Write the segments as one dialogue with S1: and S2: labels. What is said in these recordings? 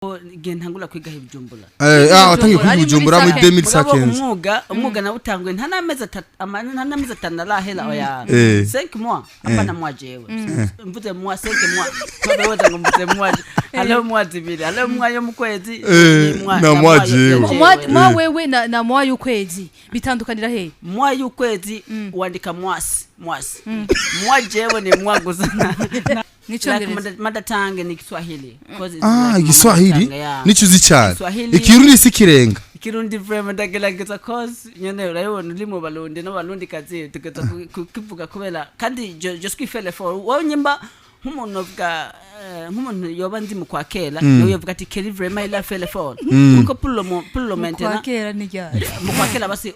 S1: ntangula kwiga Bujumbura
S2: watangiye kwiga Bujumbura muri 2015
S1: umwuga na utangwe nta nameza atanarahela oya 5 mois apana mwajewe mvuze mwa 5 mois kwa woza ngumvuze mwaje alo mwazibiri alo mwayo mukwezi
S2: na mwajewe
S3: mwa wewe na mwa y'ukwezi bitandukanira he
S1: mwa y'ukwezi wandika mwasi mwajewe ni mwaguzana mada tange ni Kiswahili
S2: Kiswahili nicho uzi cyane Ikirundi si kirenga
S1: Ikirundi vraiment ndagerageza cause nyene urayibona urimo barundi no barundi kazi tugeza kuvuga kubera kandi je suis fait l'effort wonyimba nk'umuntu yoba ndi mu kwakela no yovuga ati Kelly vraiment il a fait l'effort kuko pour le maintenant
S3: kwakela ni ryari
S1: mu kwakela basi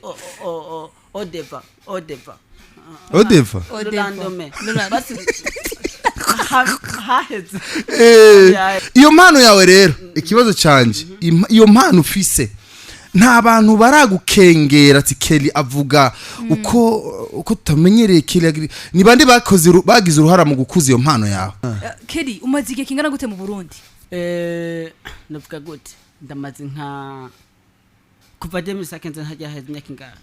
S1: odeva basi
S2: iyo mpano yawe rero ikibazo canje iyo mpano ufise nta bantu baragukengera ati Kelly avuga uko tutamenyereye Kelly ni bande bagize uruhara mu gukuza iyo mpano yawe
S3: Kelly umaze igihe kingana gute mu Burundi
S1: navuga gute ndamaze nka kuva 2015 ntajya heza imyaka ingana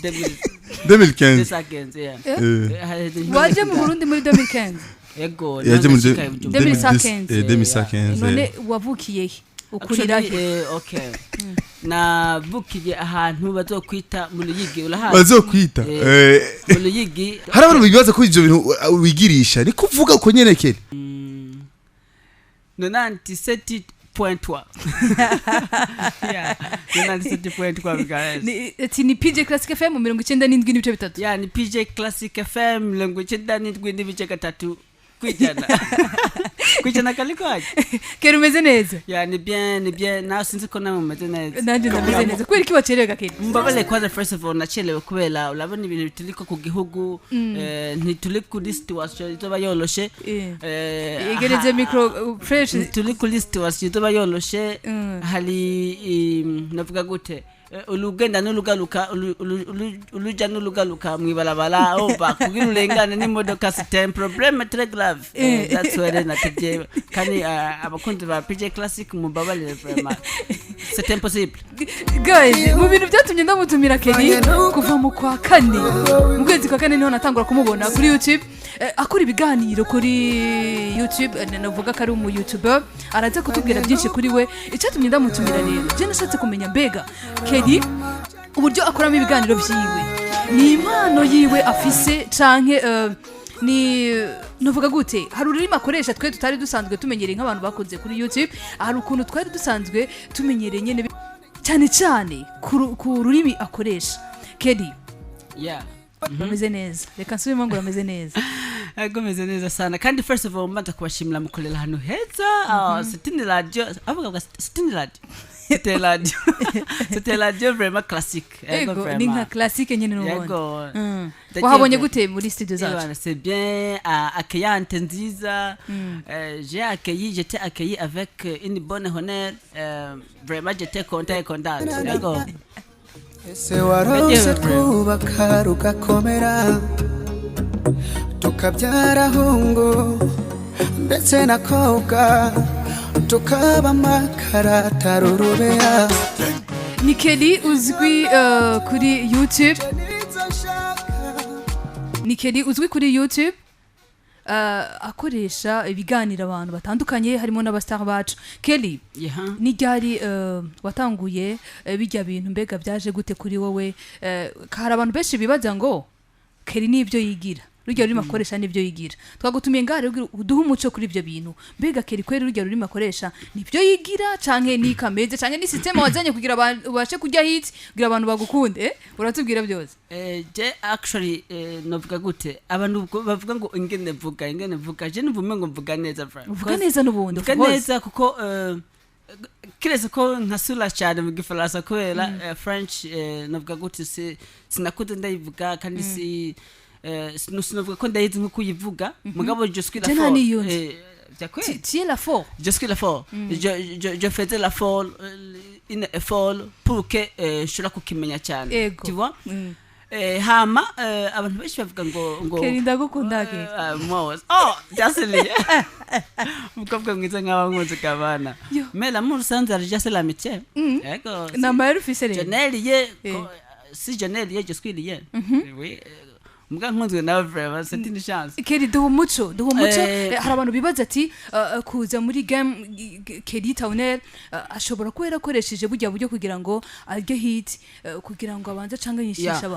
S2: 2015
S3: waje mu Burundi muri 2015
S1: yego
S2: yaje muri
S3: 2015 none wavukiye ukurira
S1: okay navukiye ahantu bazokwita mu Ruyigi urahazi
S2: bazokwita
S1: mu Ruyigi
S2: hari abantu bibaza ko ivyo bintu wigirisha ni kuvuga uko nyene Kelly
S1: 97.3 yeah 97.3
S3: ati ni PJ Classic FM 97.3
S1: yeah ni PJ Classic FM 97.3 kwijana kaliko aje
S3: Kelly umeze neza
S1: yeah ni bien na sinzi ko namwe umeze neza
S3: nanje ndameze neza kweri ki wacerega Kelly
S1: mbabale kwanza first of all nachelewe kubera urabona ibintu bituliko ku gihugu ntituli kuri situation itoba yoroshe
S3: yegereze micro fresh
S1: ntituli kuri situation itoba yoroshe hari navuga gute ulugenda n'ulugaruka uluja n'ulugaruka mwibarabara oba kugira urengane n'imodoka c'est un problème très grave that's why natije kandi abakunzi ba PJ Classic mubabale vraiment c'est impossible
S3: guys mu bintu byatumye ndamutumira Kelly kuva mu kwa kane mu kwezi kwa kane niho natangura kumubona kuri YouTube akora ibiganiro kuri YouTube navuga ko ari umu YouTuber araza kutubwira byinshi kuri we icyatumye ndamutumira rero je nashatse kumenya mbega Kelly uburyo akoramo ibiganiro byiwe ni impano yiwe afise canke ni navuga gute hari ururimi akoresha twe tutari dusanzwe tumenyereye nk'abantu bakoze kuri YouTube hari ukuntu twari dusanzwe tumenyereye nyene cyane ku rurimi akoresha Kelly
S1: yeah
S3: bameze neza reka nsubimo ngo bameze neza
S1: agomeze neza sana kandi first of all mbanza kubashimira mukorera hano heza Sitini radio avuga Sitini radio C'était radio vraiment classique
S3: ego ni nka classique nyene n'ubundi wahabonye gute muri studio zacu
S1: c'est bien accueillante nziza j'étais accueilli avec une bonne honneur vraiment j'étais content ego
S4: ese warose twubaka rugakomera tukabyara hungu ndetse na koga tukaba makarata rurubeya
S3: ni Kelly uzwi kuri YouTube ni Kelly uzwi kuri YouTube akoresha ibiganiro abantu batandukanye harimo n'abastar bacu Kelly ni ryari watanguye bijya bintu mbega byaje gute kuri wowe hari abantu benshi bibaza ngo Kelly nibyo yigira rujya rurimo akoresha nibyo yigira twagutumiye ngare uduha umuco kuri ibyo bintu mbega Kelly kweri rujya rurimo akoresha nibyo yigira canke ni kameze canke ni system wazanye kugira abantu ubashe kujya hit kugira abantu bagukunde uratubwira byose
S1: je actually novuga gute abantu bavuga ngo ingene vuga je nivume ngo mvuga neza friend
S3: uvuga neza n'ubundi
S1: uvuga neza kuko kirese ko nkasula cyane mu gifaransa kubera French novuga gute sinakude ndayivuga kandi si sinavuga ko ndayizi nko kuyivuga mugabo je suis la force
S3: tu es la force
S1: je suis la force je faisais la force une effort pour que je la kukimenya cyane tu vois hama abantu benshi bavuga ngo
S3: Keri ndagukundake
S1: Mose jaseli mukobwa mwiza nk'aba nkunze kabana mais l'amour sans argent c'est l'amitié yego
S3: namba rufise rero
S1: Joneliye si Joneliye je suis lié oui mbwa nkunzwe nawe vraiment c'est une chance
S3: Keri duha umuco hari abantu bibaza ati kuza muri game Keri Townaire ashobora kuba yarakoresheje burya buryo kugira ngo arye hit kugira ngo abanze canganyishisha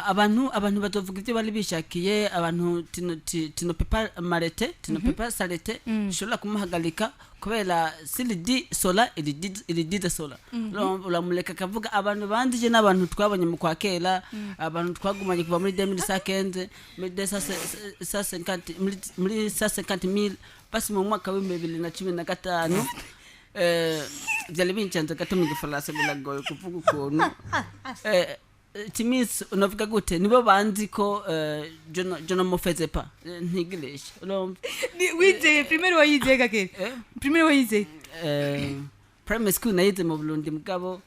S3: abantu abantu batovuga ibyo bari bishakiye abantu tino pepa marete tino pepa salete shobora kumuhagalika kubera silidi sola ilidi sola uramuleka kavuga abantu bandije n'abantu twabonye mu kwakela abantu twagumanye kuva muri 2050 muri 150,000 basi mu mwaka wa 2015 byali binchanze gato gifaransa bilagoye kuvuga ukuntu timis unavuga gute nibo banzi ko jono mofeze pa ntigilisha ni wije primero wayize gake primero wayize
S1: primary school nayize mu Burundi mugabo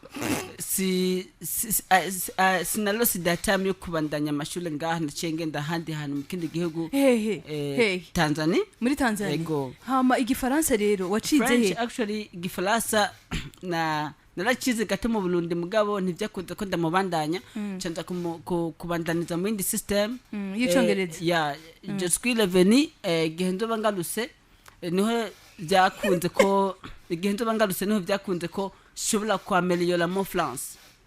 S1: sinalosi datam yo kubandanya amashule ngaha ndacenge ndahandi hanu mu kindi gihugu Tanzania
S3: muri Tanzania hama igifaransa rero wacize
S1: actually igifaransa naracize gato mu Burundi mugabo ntivyakunze ko ndamubandanya canza kubandaniza mu indi system
S3: y'icongereza
S1: je suis revenu gihendo bangaluse niho byakunze ko igihendo bangaluse niho byakunze ko shobora kwameliora mon France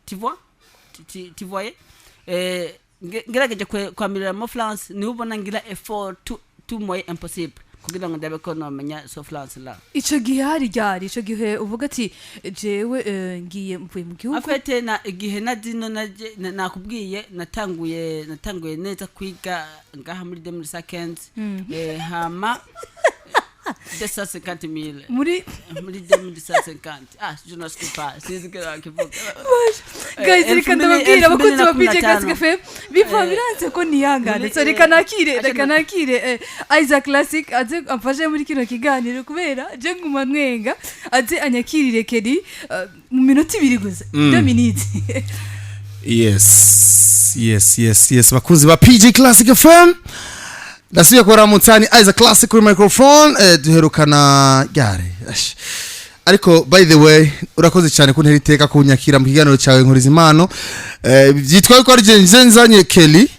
S1: tu vois ngerageje kwameliora mon France niho ubona ngira effort tout moyen impossible kugira ngo ndabe ko nomenya so France la
S3: ico gihe hari ryari ico gihe uvuga ati jewe ngiye mvuye mu gihugu
S1: afete na igihe nadino nakubwiye natanguye neza kwiga ngaha muri 2015 hama 250,000
S3: muri
S1: 2050 je ne sais pas c'est que akivuga
S3: guys reka ndababwira abakunzi ba PJ Classic FM biva biranze ko niyangane so reka nakire Isaac Classic aze amfashe muri kino kiganiro kubera je nguma mwenga aze anyakirire Keri mu minota 2 gusa 2 minutes
S2: yes bakunzi ba PJ Classic FM Nasubiye kwa Mutani Isaac Classic kuri microphone duherukana gare ariko by the way urakoze cyane ko nteriteka kunyakira mu kiganiro cyawe nkuriza impano byitwa ko ari nzanye Kelly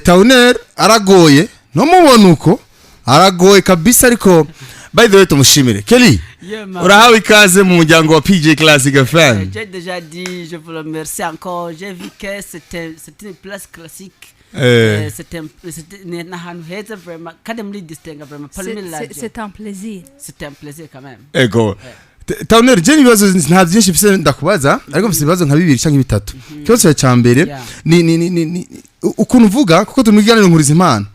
S2: Townaire aragoye no mubona uko aragoye kabisa ariko by the way tumushimire Kelly urahawe ikaze mu muryango wa PJ Classic FM.
S1: J'ai déjà dit je vous remercie encore j'ai vu que c'était une place classique c'était nahantu heza vraiment kandi muri distinga vraiment
S3: c'est un plaisir
S1: quand même
S2: ego Townaire je nibazo nta byinshi bise ndakubaza ariko bise bibazo nka 2 cyangwa 3 cyose cya mbere ni ukuntu uvuga kuko tumwiganira nkuriza impano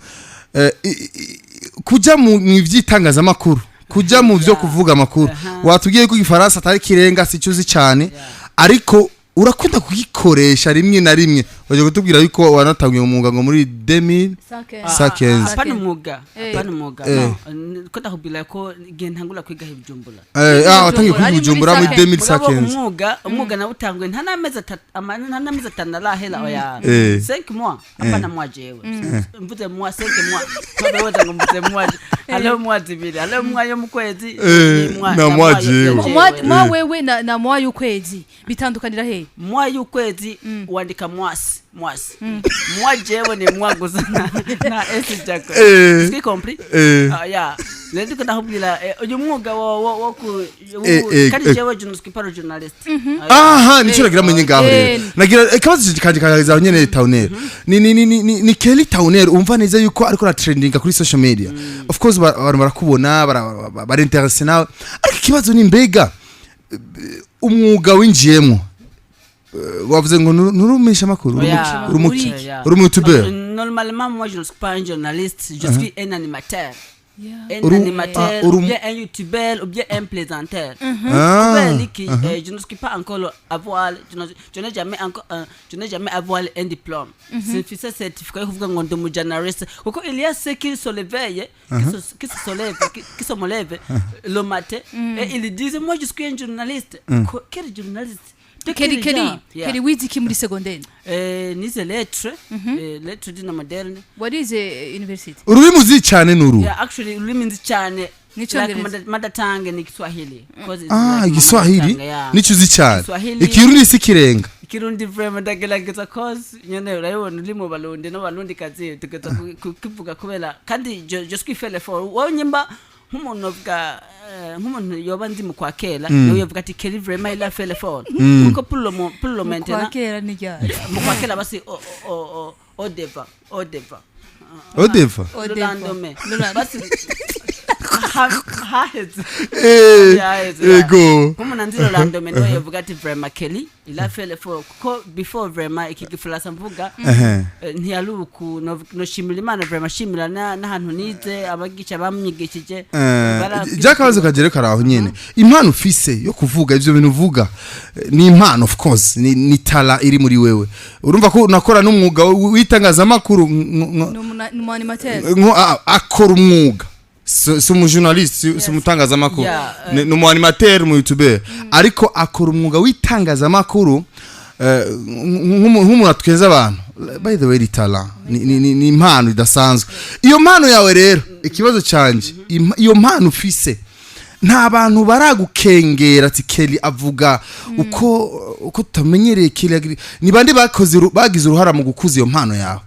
S2: kujya mu byitangaza makuru kujya mu byo kuvuga amakuru watubwiye ko igifaransa atari kirenga sicuzi cyane ariko urakunda kugikoresha rimwe na rimwe waje kutubwira yuko wanatangiye umwuga ngo muri 2015
S1: apana umwuga ko ndakubwira ko igihe ntangura kwiga Bujumbura
S2: watangiye kwiga Bujumbura muri 2015
S1: umwuga na utangwe nta namezi 5 narahera oya 5 mois apana mois jewe mvuze mois 5 mois twabeweza ngo mvuze mois alors mois zibiri alors mois yo mukwezi
S2: na mois jewe
S3: mois wewe na mois y'ukwezi bitandukanira he
S1: mois y'ukwezi wandika mois jewe ni mois gusa na ese jako c'est compris ndio ko ndahubwira uyu mwuga wo kandi jewe je nuski paro journalist
S2: nico nagira menye ngaho rero nagira kabazo kikaza nyene Townaire ni Kelly Townaire umva neza yuko ariko na trending kuri social media of course barakubona bara interesse nawe ariko kibazo ni mbega umwuga winjiyemo wavuze ngo nurumisha makuru uri YouTuber.
S1: Normalement moi je ne suis pas un journaliste je suis un animateur un animateur ou bien un YouTuber ou bien un plaisanteur je ne suis pas encore avoir je n'ai jamais avoir un diplôme c'est un certificat kuvuga ngo ndi mu journaliste kuko il y a ceux qui se réveillent qui se lèvent le matin et ils disent moi je suis un journaliste quel journaliste
S3: Keri wizi ki muri secondaire
S1: nize lettre lettre dina moderne.
S3: What is a university?
S2: Ururimi uzi cyane nuru?
S1: Yeah, actually ururimi nzi cyane like mother tongue ni Kiswahili.
S2: Kiswahili nico uzi cyane. Ikirundi sikirenga.
S1: Kirundi vraiment ndagerageza cause nyene urayibona uri mu barundi no barundi kazi tugeza kukivuga kubera kandi je suis fait l'effort wonyimba nk'umuntu uvuga nk'umuntu yoba ndi mu kwakela no yovuga ati Kelly vraiment il a fait l'effort kuko pour le maintenant
S3: kwakela ni ryari
S1: mu kwakela basi odeva basi
S2: ego
S1: comme nandiro lando meno yavuga ati vraiment Kelly il a fait l'effort ko before vraiment ikigifula samvuga ntiyaluku no shimira Imana vraiment shimira na hantu nize abagica bamnyigishije
S2: byakabaze kagere karaho nyene impano ufise yo kuvuga ivyo bintu uvuga ni impano of course ni tala iri muri wewe urumva ko nakora n'umwuga witangaza amakuru
S3: no animateur
S2: akora umwuga si umujournaliste si umutangaza amakuru ni umuanimateur mu YouTuber ariko akora umwuga witangaza amakuru nk'umuntu atweza abantu by the way ritala ni impano idasanzwe iyo mpano yawe rero ikibazo cyanje iyo mpano ufise nta bantu baragukengera ati Kelly avuga uko tutamenyereye Kelly ni bandi bagize uruhara mu gukuza iyo mpano yawe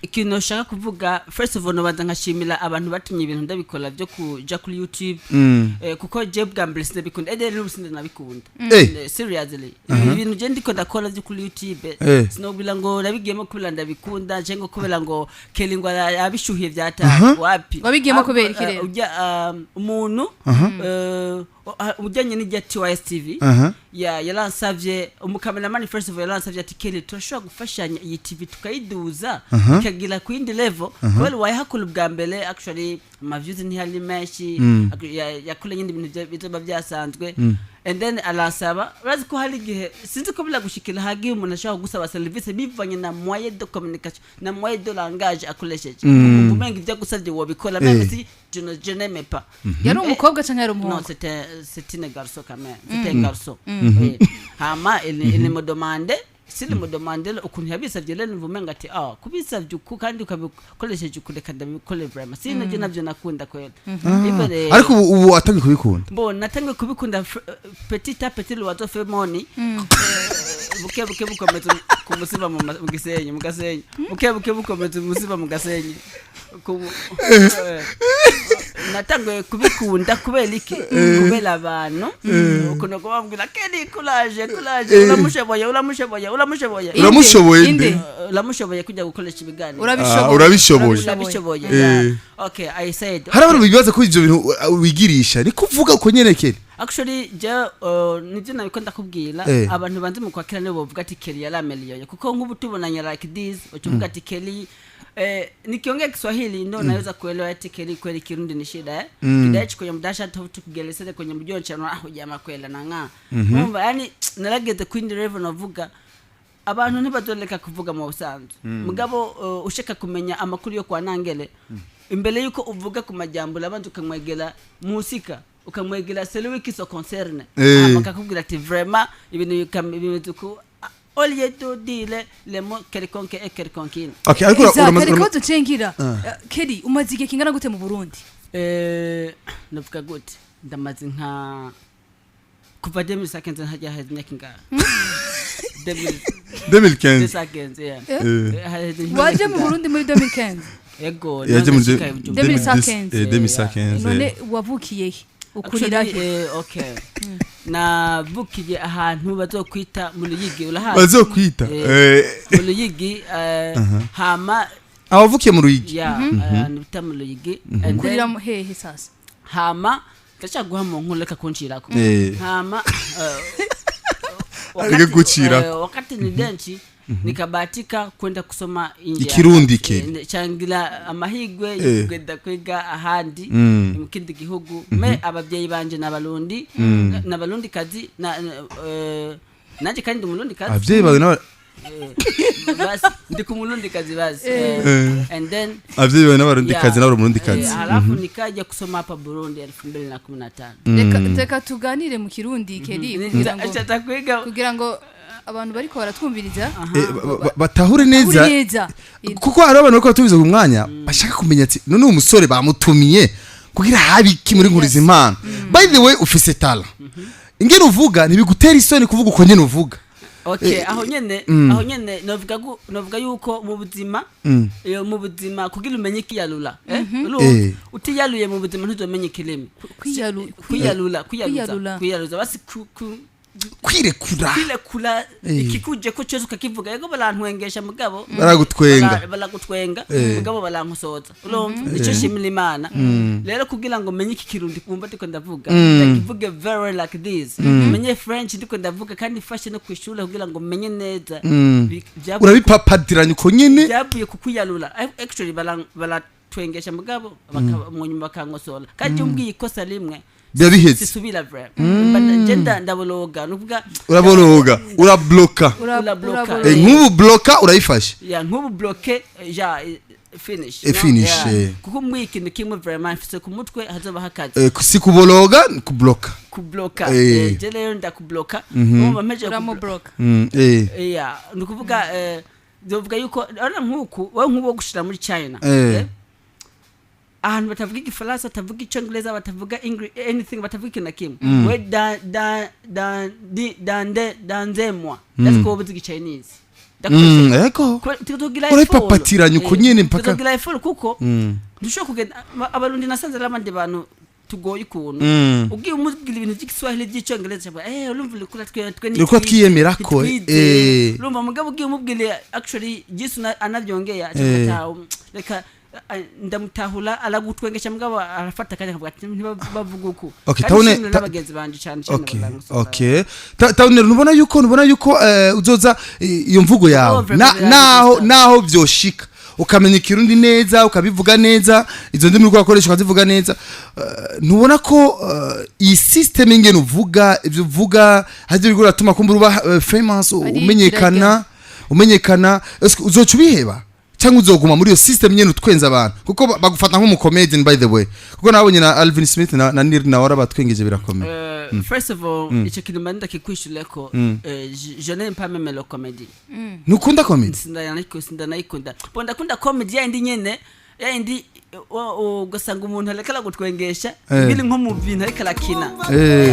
S1: ikintu nshaka kuvuga first of all nobanza nkashimira abantu batumye ibintu ndabikora byo kuja kuri YouTube kuko je bwa mbere sinabikunda rero sinabikunda seriously ibintu je ndiko ndakora byo kuri YouTube sinobila ngo nabigiyemo kubera ndabikunda je ngo kubera ngo Kelly ngo abishuhiye byata wapi
S3: wabigiyemo kubera iki rero
S1: umuntu ujyanye n'ijya TYS TV yalansavye umukameraman first of all yalansavye ati Kelly turashobora gufashanya iyi TV tukayiduza ikagira ku indi level kubera wayihakula bwa mbere actually ma views ni hali meshi yakule nyindi bintu bizoba byasanzwe and then alasaba urazi ko hari gihe sinzi ko bila gushikira hagi umuntu ashaka gusaba service bivanye na moyen de communication na moyen de langage akoresheje umenga ibyo gusabye wobikora même si je n'aime pas
S3: yari umukobwa cyangwa yari umuhungu?
S1: Non, c'était un garçon quand même, c'était un garçon hama il me demandait s'il me demandait ukuntu yabisavye rero mvumenga ati kubisavye uku kandi ukabikoresheje ukureka ndabikole vraiment sino je navyo nakunda kwera
S2: ariko ubu atangiye kubikunda
S1: bon natangiye kubikunda petit à petit l'oiseau fait moni buke bukomeza kumusiba mu gisenyi buke bukomeza umusiba mu gasenyi natangiye kubikunda kubera iki kubera abantu ukuntu kubambwira Kelly courage uramushoboye kujya gukoresha ibiganiro
S2: urabishoboye
S1: okay I said
S2: harabara bibaza ko ivyo bintu wigirisha ni kuvuga uko nyerekere
S1: actually nivyo nabiko ndakubwira abantu banze mu kwakira nibo bavuga ati Kelly yarameliye kuko nk'ubu tubonanya like this ucuvuga ati Kelly nikiongea Kiswahili ndo naweza kuelewa ati Kelly kweli Kirundi ni shida kidachi kwenye mdasha tofauti kugeleseza kwenye mjoncha na jamaa kwela na nga mwumva yani narageze kwindi level navuga abantu ntibazoleka kuvuga mu busanzwe mugabo ushaka kumenya amakuru yo kwa nangele imbere yuko uvuga ku majambo labantu kamwegela musika ukamwegela celui qui se concerne amakakubwira ati vraiment ibintu ko oliye to dire le mo quelconque et quelconque
S2: okay ariko
S3: uramaze tucengira Kelly umaze igihe kingana gute mu Burundi
S1: navuga gute ndamaze nka kuva 2015 hajya hajya kinga
S2: 2015
S3: waje mu Burundi muri 2015
S1: yego
S2: yaje mu
S3: 2015 none wavukiye ukurira
S1: okay na bukiye ahantu bazokwita mu Ruyigi urahazi
S2: bazokwita
S1: mu Ruyigi hama
S2: abavukiye mu Ruyigi
S1: nita mu Ruyigi
S3: kurira hehe sasa
S1: hama ndacaguha mu nkuleka kunshirako hama wakati ni denchi nikabatika kwenda kusoma inje
S2: Ikirundi ke
S1: changira amahigwe kugenda kwiga ahandi mu kindi gihugu me ababyeyi banje n'abarundi kazi naje kandi umurundi kazi
S2: ababyeyi bawe
S1: basi ndi kumulundi kazi basi and then
S2: abavyeyi n'abarundi kazi n'abo murundi kazi
S1: halafu nikaja kusoma hapa Burundi 2015
S3: reka tuganire mu kirundi Keri kugira ngo abantu bariko baratwumviriza
S2: batahure neza kuko hari abantu bariko batubiza ku mwanya bashaka kumenya ati none umusore bamutumiye kugira habiki muri nkuriza impano by the way ufise tala ingene uvuga ntibigutera isoni kuvuga uko nyene uvuga
S1: okay aho nyene novuga yuko mu buzima kugira umenye kiyalula utiyaluye mu buzima ntuzomenye kilimi kwiyaluza basi kwirekura ikikuje ko cyose ukakivuga yego balantwengesha mugabo baragutwenga mugabo balankosoza urumva icyo shimira Imana rero kugira ngo menye iki kirundi kumva ndiko ndavuga ndakivuge very like this menye French ndiko ndavuga kandi fashe no kwishura kugira ngo menye neza
S2: urabipapadiranye uko nyene
S1: byabuye kukwiyalula actually balatwengesha mugabo bakamwonyuma bakankosola kandi umbwiye ikosa limwe
S2: byabihetse
S1: sisubira vrema ngenda ndabologa nuvuga
S2: urabloka nk'ubu bloka urayifashe
S1: nk'ubu bloke ja finish kuko mwikintu kimwe vrema mfise ku mutwe hazoba hakaze
S2: si kubologa kubloka
S1: je rero ndakubloka umva meje
S3: kuramubloka
S1: nukuvuga dovuga yuko ara nkuko we nkubo gushira muri China ahantu batavuga igifaransa batavuga icyongereza batavuga anything batavuga ikintu na kimwe we danzemwa that's ko buzi Chinese
S2: eko urapapatiranye uko nyene mpaka
S1: tugira ifuru kuko ndusho kugenda abarundi nasanze abandi bantu tugoye ukuntu ugiye umubwira ibintu by'Igiswahili by'icyongereza urumva
S2: uko twiyemera ko
S1: urumva mugabo ugiye umubwira actually Yesu anavyongea reka ndamutahula alagutwengesha mugabo arafata kanya kavuga ati ntibavuga uko
S2: Townaire
S1: n'abagenzi banje cyane
S2: Townaire nubona yuko uzoza iyo mvugo yawe naho byoshika ukamenya ikirundi neza ukabivuga neza izo ndimi uko akoresha ukazivuga neza ntubona ko iyi system ingene uvuga ibyo uvuga haje bigura tuma kumbura famous umenyekana uzoca ubiheba cyangwa uzoguma muri iyo system nyene utwenza abantu kuko bagufata nk'umucomedian by the way kuko nabonye na Alvin Smith na Nir na wara batwengeje birakomeye
S1: first of all icyo kintu manda kikwishuleko je n'aime pas même la comédie
S2: nukunda comedy
S1: sindanayikunda ndakunda comedy yindi nyene yindi ugasanga umuntu alekala gutwengesha bili nko mu bintu ariko arakina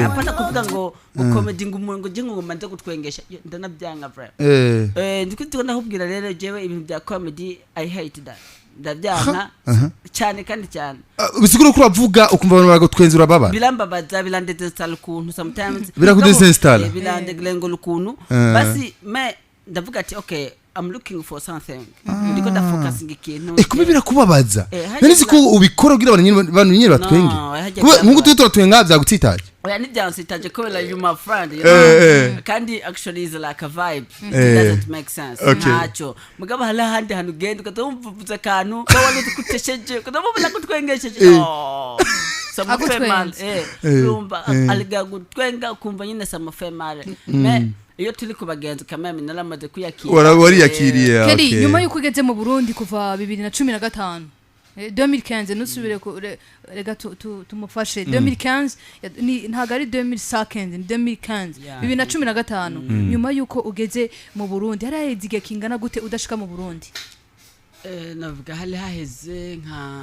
S1: apana kuvuga ngo comedy ngo je ngo manze gutwengesha ndanabyanga vrema ndikuti ndakubwira rero jewe ibintu bya comedy I hate that ndabyanga cyane kandi cyane
S2: bisigura ko uravuga ukumva abantu bagutwenza urababa
S1: bilambabaza bilandeze salukuntu sometimes
S2: birakudesinstall
S1: bilandeglengo lukuntu basi me ndavuga ati okay I'm looking for something ndiko da focusing ikintu
S2: kuba birakubabaza nari ziko ubikora kugira abantu nyine batwenge nkuko turatwenga byagutitaje
S1: oya ni dance itaje ko la you my friend you know kandi actually is like a vibe it doesn't make sense nacho mugabo hala handi hanu genda ukatumvuza kantu bawale tukutesheje kutamubula kutwengesheje samufemal rumba aliga gutwenga kumva nyine samufemal me iyo tuli kubagenza kameme naramaze kuyakira
S2: wari yakiriye
S3: Keri nyuma yuko ugeze mu Burundi kuva 2015 2015 nusubire rega tumufashe 2015 ntago ari 2015 2015 nyuma yuko ugeze mu Burundi haraheze kingana gute udashika mu Burundi
S1: navuga hali haheze nka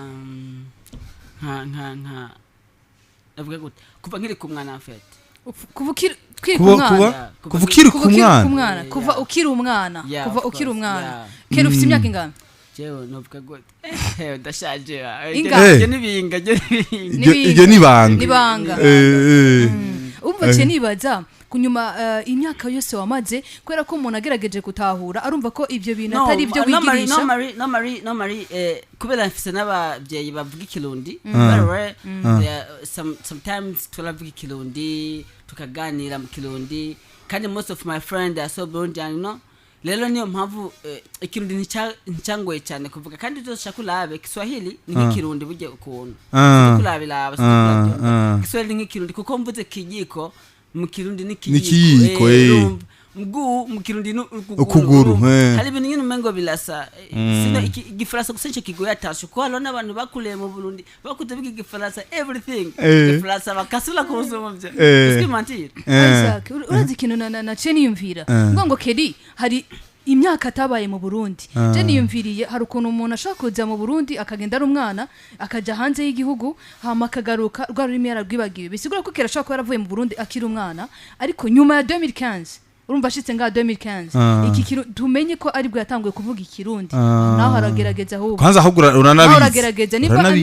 S1: navuga gute kuva nkiri kumwana afete
S3: kuva ukiri umwana Keri ufite imyaka ingana
S1: jewe novuga gute ndashaje
S2: je nibanga
S3: umva cye nibaza kunyuma imyaka yose wamaze kwera ko umuntu agerageje gutahura arumva ko ivyo bintu atari byo wigirisha
S1: no mari kubera mfise n'abavyeyi bavuga ikirundi sometimes turavuga ikirundi tukaganira mu kirundi kandi most of my friends are so Burundian no lelo niyo mpamvu ikirundi nicyangoye cyane kuvuga kandi uzoshaka kulabe Kiswahili ni kirundi buje ukuntu kulabe laba Kiswahili ni kirundi kuko mvuze kijiko mu kirundi ni kijiko mguu mu kirundi
S2: ukuguru
S1: hari ibintu nyine umengo bilasa sino igifaransa gusa cyo kigoya tasho ko halona abantu bakule mu Burundi bakuze biga igifaransa everything igifaransa bakasula ku busoma bye est-ce mentir
S3: Isaac urazi kintu na ceni yumvira ngo Keri hari imyaka atabaye mu Burundi je niyumviriye hari ukuntu umuntu ashaka kuza mu Burundi akagenda ari umwana akaja hanze y'igihugu hama akagaruka rwa rurimi yararwibagiwe bisigura ko Kera ashaka ko yaravuye mu Burundi akiri umwana ariko nyuma ya 2015 urumva ashitse nga 2015 iki kintu tumenye ko ari bwo yatanguye kuvuga ikirundi naho haragerageza ahubwo
S2: kwanza ahubwo uranabizi
S3: haragerageza niba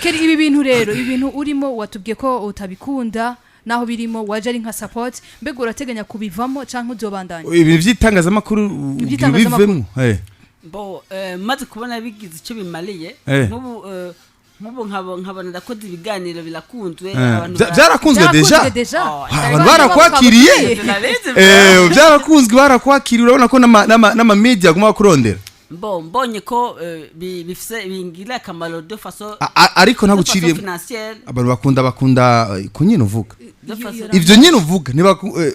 S3: Keri ibi bintu rero ibintu urimo watubwiye ko utabikunda naho birimo waje ari nka support mbega urateganya kubivamo canke uzobandanya
S2: ibintu by'itangazamakuru bivemo
S1: bo maze kubona bigize icyo bimaliye nk'ubu nkabona ndakoze ibiganiro birakunzwe
S2: byarakunzwe deja abantu barakwakiriye byarakunzwe barakwakiriye urabona ko n'ama media aguma kurondera
S1: mbonye ko bifise bingira akamaro de façon
S2: ariko ntaguciriye abantu bakunda ko nyine uvuga ivyo nyine uvuga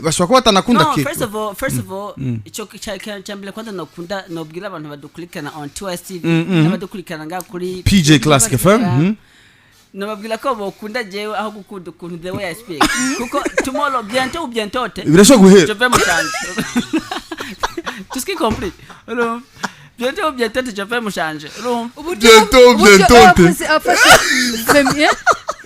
S2: bashobora kuba batanakunda
S1: ke first of all ico cyambele kwanza nakunda nobwira abantu badukurikana on TSTV n'abadukurikana nga kuri
S2: PJ Classic FM
S1: nababwira ko bokunda jewe aho gukunda ukuntu the way I speak kuko tomorrow bientôt
S2: birashobora guhera
S1: je vais me changer tout ce qui compris alors bientôt je vais me changer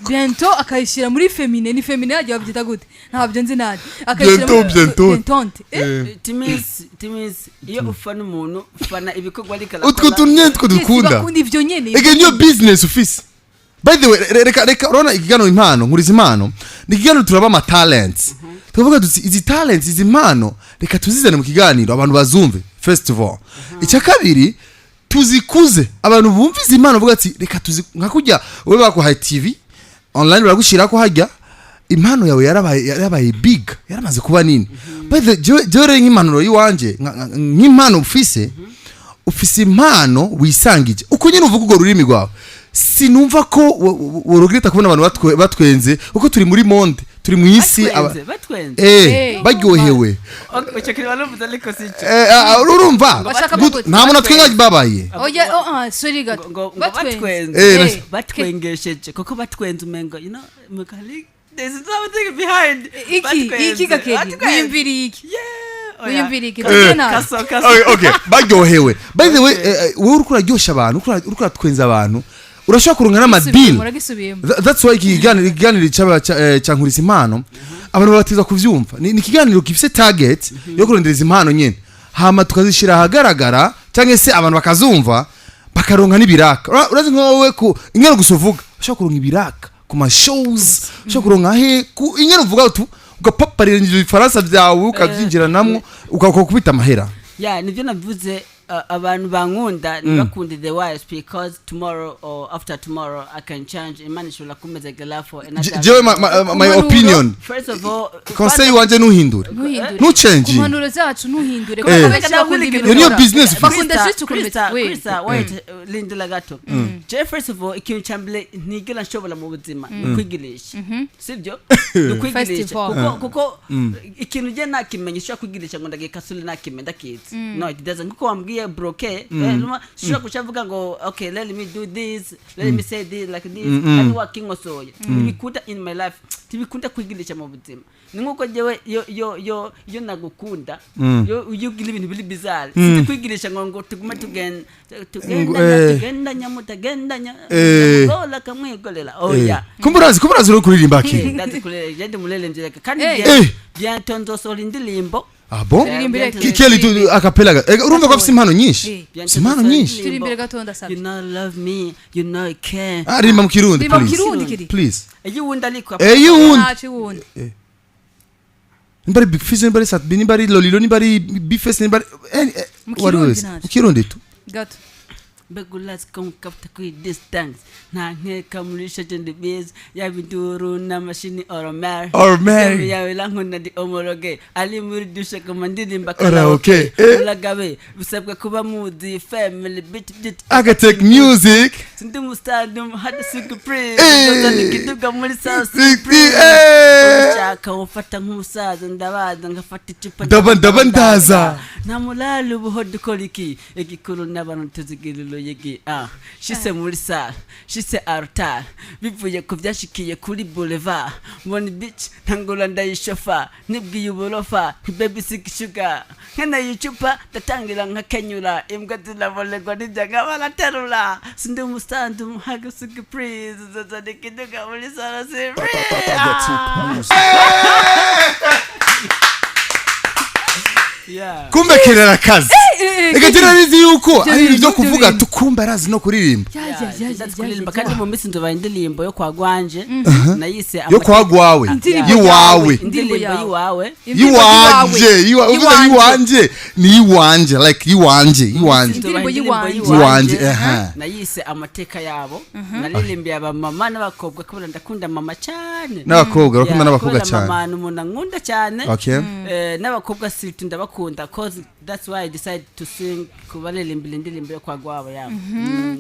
S3: bientôt akayishira muri féminin ni féminin yaje babyita gute ntabyo nzi nade akayishira bientôt
S1: timis iyo ufana umuntu ufana ibikorwa rikala
S2: utwo tunye two dukunda
S3: bakunda ivyo nyene
S2: ege niyo business office. By the way reka urabona igigano impano nkuriza impano ni igigano turaba ama talents tuvuga duti izi talents izi impano reka tuzizane mu kiganiro abantu bazumve first of all icya kabiri tuzikuze abantu bumvize impano vuga ati reka tuzi nka kujya wowe bakuhaye TV online uragushira ko hajya impano yawe yarabaye big yaramaze kuba nini by the jore nk'impanuro yiwanje nk'impano ufise impano wisangije uko nyine uvuga ugo rurimi rwawe sinumva ko worogereta kubona abantu batwenze uko turi muri monde turi mu isi baryohewe urumva nta muntu twenga babaye
S3: sorry gato
S1: batwengesheje koko batwenze umengo you know mukali there's something behind
S3: iki gakedi wiyumvira iki
S2: okay baryohewe by the way wowe uriko uraryosha abantu uriko uratwenza abantu urashaka kurunga n'amadini that's why ikiganiro cyankurisa impano abantu batiza kuvyumva ni ikiganiro gifise target yo kurondereza impano nyene hama tukazishira ahagaragara cyangwa se abantu bakazumva bakaronka n'ibiraka urazi nkowe ku ingero gusovuga ushaka kurunga ibiraka ku ma shows ushaka kuronka he ku ingero uvuga ugapaparira ibifaransa byawe ukabyinjira namwe ukakubita amahera
S1: nivyo navuze abantu bankunda nibakunde the wise because tomorrow or after tomorrow I can change imanishula kumeze gelafo
S2: another my opinion
S1: first of all
S2: conseil wanje nuhindure no change
S3: kumanuro zacu nuhindure
S2: niyo business
S3: bakunda jitu
S1: Krista wait lindila gato first of all ikintu cyambele ntigela nshobora mu buzima kwigilisha sibyo kwigilisha kuko ikintu je nakimenyesha kwigilisha ngo ndagekasule nakimenda kids no it doesn't kuko wambwiye broke shira kuchavuga ngo okay let me do this let me say this like this and working also nibikuta in my life tibikunda kwigilisha mu buzima ninguko jewe yo nagukunda yo ugira ibintu bili bizarre kwigilisha ngo tugume tugenda nyamutagendanya ngola kamwe golela
S2: kumburazi uri kuririmba ki
S1: ndati kule jende mulele njye kandi bientôt nzosohora indirimbo
S2: bon kikeli tu akapela urumva ko afite impano nyinshi impano nyinshi
S3: turimbere gato ndasabye
S1: you know love me you know I care
S2: rimba mu kirundi please
S1: yuwundi aliko
S2: yuwundi nimbari big fish nimbari sat nimbari lolilo nimbari bifes nimbari mu kirundi tu
S3: gato
S1: begulazi komkafta kwi distance na nkeka muri shagende biz yabinduru na mashini oromar yawe langu na di omoroge ali muri dusha komandiri mbakala
S2: okay
S1: ulagabe bisabwa kuba mudi family bit
S2: I can take music
S1: sindimu stadium hada SUBCRIBE zozani kiduga muri SUBCRIBE ushaka ufata nk'umusaza ndabaza ngafata icupa
S2: ndabandaza
S1: namulalu buhodukoliki egikuru n'abantu tuzigirilo yegi shise muri sala shise altar bivuye ku byashikiye kuri boulevard mbona beach ntangura ndayishofa nibwiye uburofa baby sick sugar nkana yicupa ndatangira nkakenyura imbwa zirabolegwa n'ibyaga baraterura sindi umusanzu muhaga SUBCRIBE zozani kiduga muri sala
S2: kumbe kerera kazi egatira nizi yuko ari ibyo kuvuga tukumba arazi no kuririmba
S1: kuririmba kandi mu minsi ndoba indirimbo yo kwa gwanje nayise
S2: yo kwa gwawe yiwawe
S1: indirimbo yiwawe
S2: yiwanje ni yiwanje like yiwanje
S3: indirimbo
S2: yiwanje
S1: nayise amateka yabo naririmbiye aba mama n'abakobwa kubera ndakunda mama cyane
S2: n'abakobwa bakunda n'abakobwa cyane
S1: mama umuntu nkunda cyane n'abakobwa situ ndabakunda cause that's why I decided to sing kubaririmbira indirimbo yo kwa gwabo yabo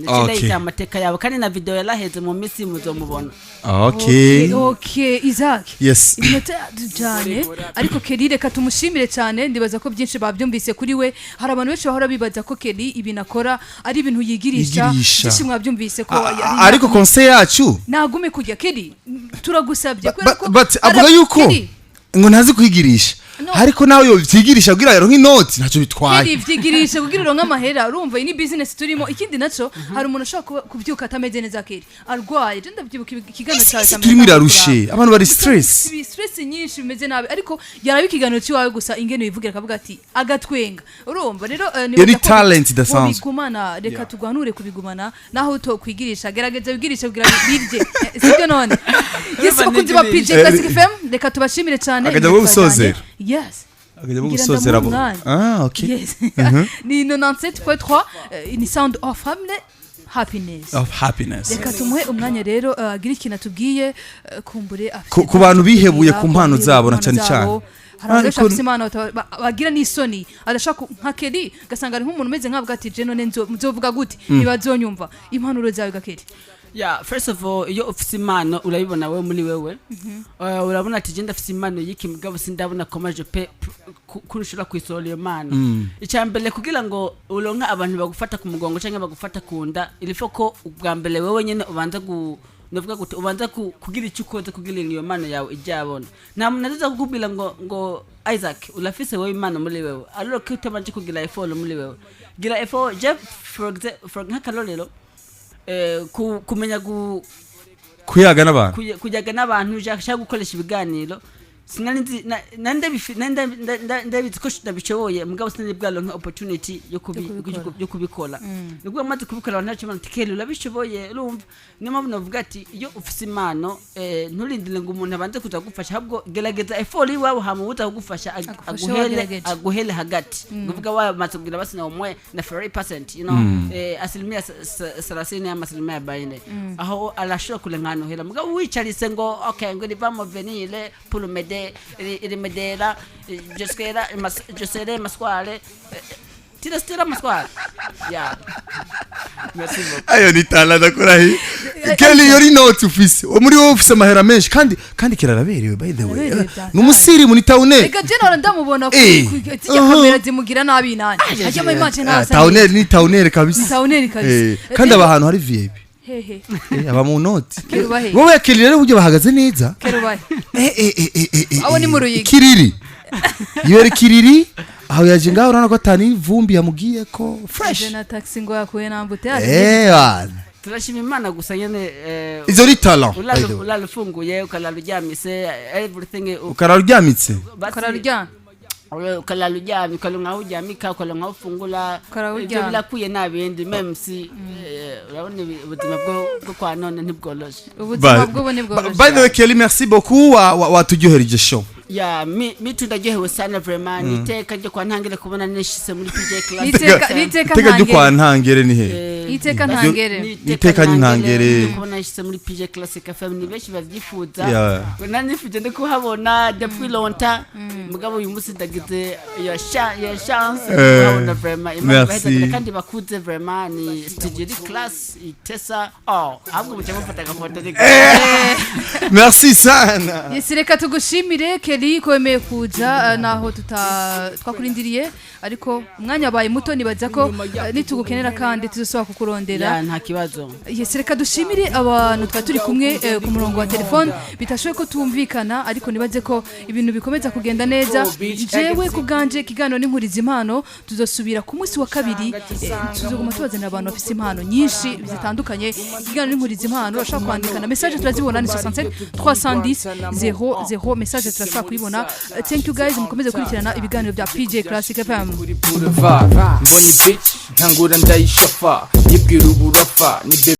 S1: nishindayita amateka yabo kandi na video yaraheze mu minsi muzomubona
S3: okay Isaac
S2: yes
S3: inota cyane ariko Kelly reka tumushimire cyane ndibaza ko byinshi babyumvise kuri we hari abantu benshi bahora bibaza ko Kelly ibinakora ari ibintu yigirisha byinshi mwabyumvise ko
S2: ariko conseil yacu
S3: nagume kujya Kelly turagusabye
S2: but avuga yuko ngo ntazi kwigirisha ariko nawe yo byigirisha kugira rero nk'inoti ntacyo bitwaye
S3: Kelly byigirisha kugira ronka amahera urumva ini business turimo ikindi naco hari umuntu ashaka kubyuka atameze neza Kelly arwaye je ndabyibuka ikigano cyawe
S2: turimo irarushe abantu bari stress
S3: nyinshi bimeze nabi ariko yarabi ikigano cyawe gusa ingene bivugira akavuga ati agatwenga urumva rero
S2: ni talent the sounds
S3: bigumana reka tugwanure kubigumana naho to kwigirisha gerageza bigirisha kugira birye sibyo none yesu bakunzi ba PJ Classic FM reka tubashimire cyane
S2: akajya gusozera
S3: yes
S2: akajya gusozera abo okay
S3: yes ni 97.3 ni sound of happiness reka tumuhe umwanya rero agira ikintu atubwiye kumbure
S2: ku bantu bihebuye ku mpano zabo na cyane cyane
S3: ariko simana bagira n'isoni adashaka nka Kelly gasanga ari nk'umuntu umeze nk'avuga ati je none nzovuga gute nibazonyumva impanuro zawe gakeri
S1: first of all iyo ufise impano urabibona wewe muri wewe urabona ati je ndafise impano yiki mugabo sindabona komaje pe kurushira kwisohora iyo impano icyambere kugira ngo uronka abantu bagufata ku mugongo cyangwa bagufata kunda ilifo ko ubwa mbere wewe nyene ubanza novuga gute ubanza kugira icyo ukoze kugira iyo impano yawe ijyabona nta muntu azaza kukubwira ngo Isaac urafise wewe impano muri wewe ariko kutabanje kugira effort muri wewe gira effort je for nk'akarorero kumenya
S2: kuyaga n'abantu
S1: kuyaga n'abantu ushaka gukoresha ibiganiro sinanzi ndabizi ko ndabishoboye mugabo sinari bwaronka opportunity yo kubikora nubwo amaze kubikora ntacyo mantikeli urabishoboye urumva niyo mpamvu navuga ati iyo ufise impano nturindire ngo umuntu abanze kuza kugufasha ahubwo gerageza effort iwawe hamubuza kugufasha aguhele hagati nguvuga wamaze kugira basi na umwe na 30% you know asilimia 30 ya asilimia 40 aho arashobora kulengana hela mugabo wicarise ngo okay ngo vamo venire pour m'aider rimedera je serai masquale tira masquale merci beaucoup
S2: ayo ni talada kurahi Kelly yori not ufise muri wowe ufise amahera menshi kandi kiraraberewe by the way numusiri muri Townaire
S3: ega general ndamubona ko kamera zimugira nabi nani ajya mu image ntasa
S2: Townaire ni Townaire kabisa kandi abahantu hari VIP
S3: hehe
S2: aba mu note wowe Kelly rero uje bahagaze neza
S3: kerubaye abo ni mu ruyigi
S2: kiriri yori kiriri aho yaje ngaho urana ko atani vumbi yamugiye ko fresh
S3: na taxi ngo yakuye nambute
S1: turashima Imana gusa nyene
S2: izo ri talent
S1: ulalufunguye ukalalujamise everything
S2: ukalalujamitse
S1: ukalalujami ukalunga ujamika ukalunga ufungula ibyo bilakuye nabindi memsi urabona ubuzima bwo kwa none ntibwoloje
S3: ubuzima bwo ntibwoloje
S2: by the way Kelly merci beaucoup watujyohereje show
S1: mi tundaryohewe sana vraiment niteka ryo kwa ntangire kubona nishise muri PJ Class
S3: niteka
S2: ryo kwa ntangire ni he
S3: iteka ntangere
S2: iteka ntangere
S1: kubona ishise muri PJ Classic FM ni benshi bavyifuza
S2: Yeah.
S1: nanifuje ndi kuhabona depuis longtemps mugabo uyu munsi ndagize ya chance kuhabona vraiment
S2: merci.
S1: kandi bakuze vraiment ni studio di class itesa ahubwo mucyo mufata gafoto
S2: merci sana
S3: Yesi reka tugushimire Kelly ko wemeye kuja naho twakurindiriye ariko umwanya baye muto nibaza ko nitugukenera kandi tuzosaba kukurondera
S1: nta kibazo.
S3: Yesi reka dushimire abantu turi kumwe ku murongo wa telefone bitashoboye ko tumvikana ariko nibaze ko ibintu bikomeza kugenda neza jewe kubganje kigano n'inkuriza impano tuzosubira ku munsi wa kabiri tuzoguma tubazana abantu bafite impano nyinshi zitandukanye kigano n'inkuriza impano urashaka kwandika na message turazibona ni 67 310 00 message turashaka kuyibona. Thank you guys mukomeze kurikirana ibiganiro bya PJ Classic FM.
S5: Mboni bitch ntangura ndayishafa yibwira uburafa ni